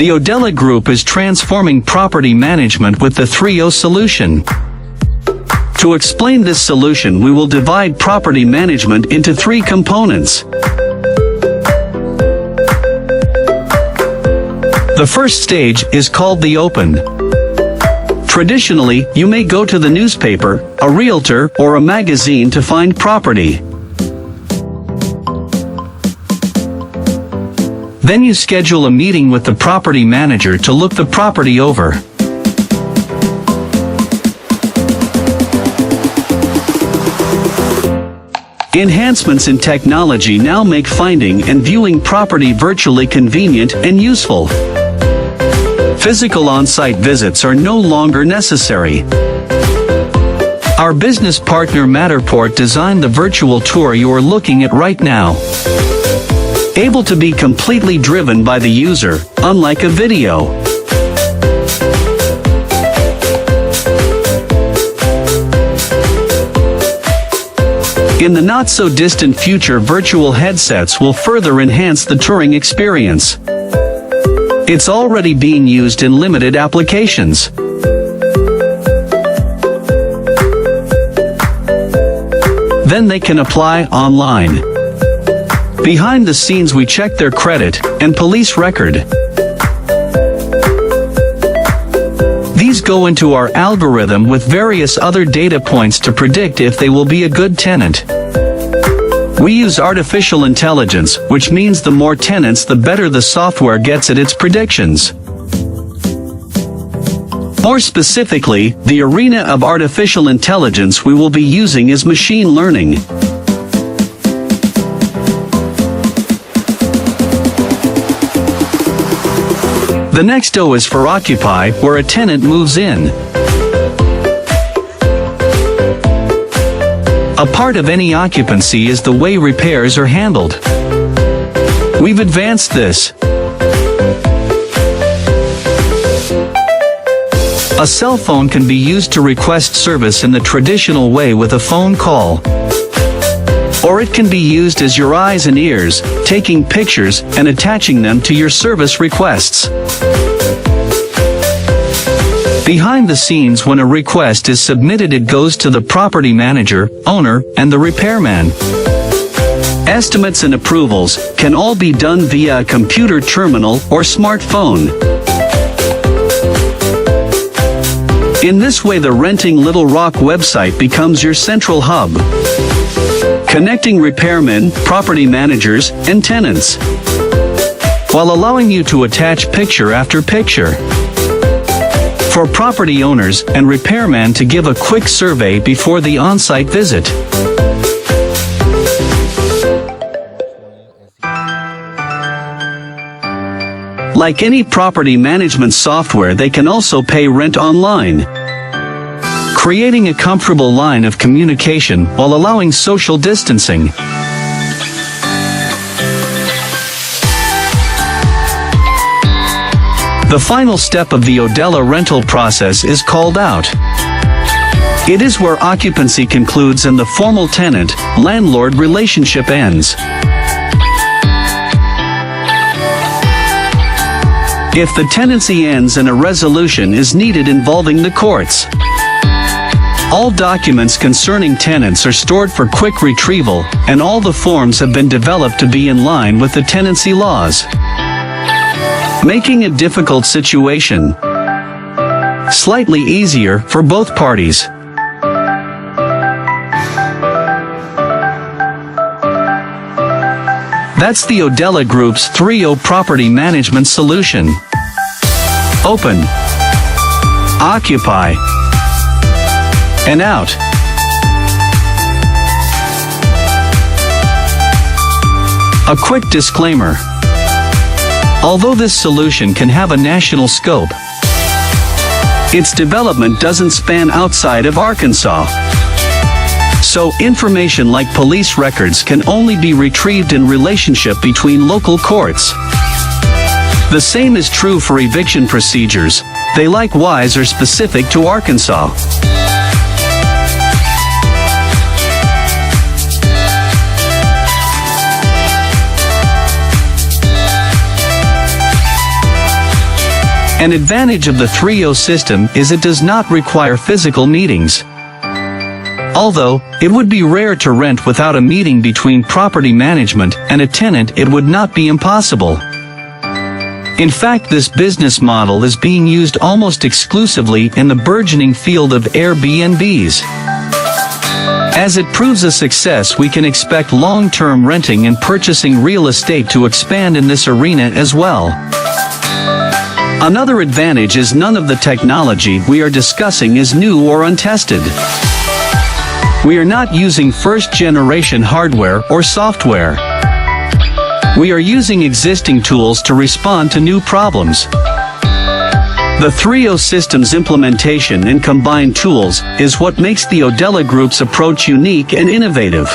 The Odella Group is transforming property management with the 3.0 solution. To explain this solution, we will divide property management into 3 components. The first stage is called the open. Traditionally, you may go to the newspaper, a realtor, or a magazine to find property. Then you schedule a meeting with the property manager to look the property over. Enhancements in technology now make finding and viewing property virtually convenient and useful. Physical on-site visits are no longer necessary. Our business partner Matterport designed the virtual tour you are looking at right now. Able to be completely driven by the user, unlike a video. In the not-so-distant future, virtual headsets will further enhance the touring experience. It's already being used in limited applications. Then they can apply online. Behind the scenes, we check their credit and police record. These go into our algorithm with various other data points to predict if they will be a good tenant. We use artificial intelligence, which means the more tenants, the better the software gets at its predictions. More specifically, the arena of artificial intelligence we will be using is machine learning. The next O is for occupy, where a tenant moves in. A part of any occupancy is the way repairs are handled. We've advanced this. A cell phone can be used to request service in the traditional way with a phone call. Or it can be used as your eyes and ears, taking pictures and attaching them to your service requests. Behind the scenes, when a request is submitted, it goes to the property manager, owner, and the repairman. Estimates and approvals can all be done via a computer terminal or smartphone. In this way, the Renting Little Rock website becomes your central hub, connecting repairmen, property managers, and tenants, while allowing you to attach picture after picture. For property owners and repairmen to give a quick survey before the on-site visit. Like any property management software, they can also pay rent online, creating a comfortable line of communication while allowing social distancing. The final step of the Odella rental process is called out. It is where occupancy concludes and the formal tenant-landlord relationship ends. If the tenancy ends and a resolution is needed involving the courts, all documents concerning tenants are stored for quick retrieval, and all the forms have been developed to be in line with the tenancy laws, making a difficult situation slightly easier for both parties. That's the Odella Group's 3.0 property management solution. Open, occupy, and out. A quick disclaimer. Although this solution can have a national scope, its development doesn't span outside of Arkansas. So, information like police records can only be retrieved in relationship between local courts. The same is true for eviction procedures. They likewise are specific to Arkansas. An advantage of the 3.0 system is it does not require physical meetings. Although, it would be rare to rent without a meeting between property management and a tenant, it would not be impossible. In fact, this business model is being used almost exclusively in the burgeoning field of Airbnbs. As it proves a success, we can expect long-term renting and purchasing real estate to expand in this arena as well. Another advantage is none of the technology we are discussing is new or untested. We are not using first-generation hardware or software. We are using existing tools to respond to new problems. The 3.0 system's implementation and combined tools is what makes the Odella Group's approach unique and innovative.